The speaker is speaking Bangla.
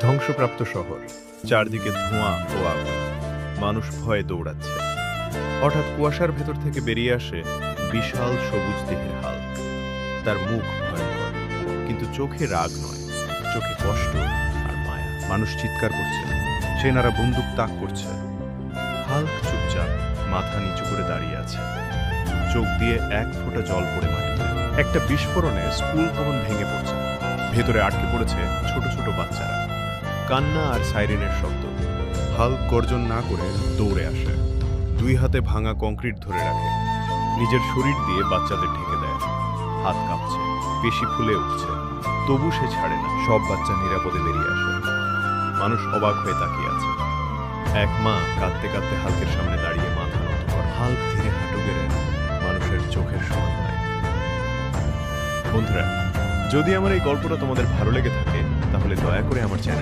ধ্বংসপ্রাপ্ত শহর, চারদিকে ধোঁয়া ও আগুন। মানুষ ভয়ে দৌড়াচ্ছে। হঠাৎ কুয়াশার ভেতর থেকে বেরিয়ে আসে বিশাল সবুজ দেহের হাল্ক। তার মুখ ভয়ঙ্কর, কিন্তু চোখে রাগ নয়, চোখে কষ্ট আর মায়া। মানুষ চিৎকার করছে, সেনারা বন্দুক তাক করছে। হাল্ক চুপচাপ মাথা নিচু করে দাঁড়িয়ে আছে, চোখ দিয়ে এক ফোঁটা জল পড়ে মাটিতে। একটা বিস্ফোরণে স্কুল ভবন ভেঙে পড়ছে। ভেতরে আটকে পড়েছে ছোট ছোট বাচ্চারা। কান্না আর সাইরেনের শব্দ। হাল্ক গর্জন না করে দৌড়ে আসে, দুই হাতে ভাঙা কংক্রিট ধরে রাখে, নিজের শরীর দিয়ে বাচ্চাদের ঢেকে দেয়। হাত কাঁপছে, পেশি ফুলে উঠছে, তবু সে ছাড়ে না। সব বাচ্চা নিরাপদে বেরিয়ে আসে। মানুষ অবাক হয়ে তাকিয়ে আছে। এক মা কাঁদতে কাঁদতে হাল্কের সামনে দাঁড়িয়ে মাথা নত করে। হাল্ক ধীরে হাঁটু গেড়ে মানুষের চোখের সমান হয়। বন্ধুরা, যদি আমার এই গল্পটা তোমাদের ভালো লেগে থাকে তাহলে দয়া করে আমার চ্যানেল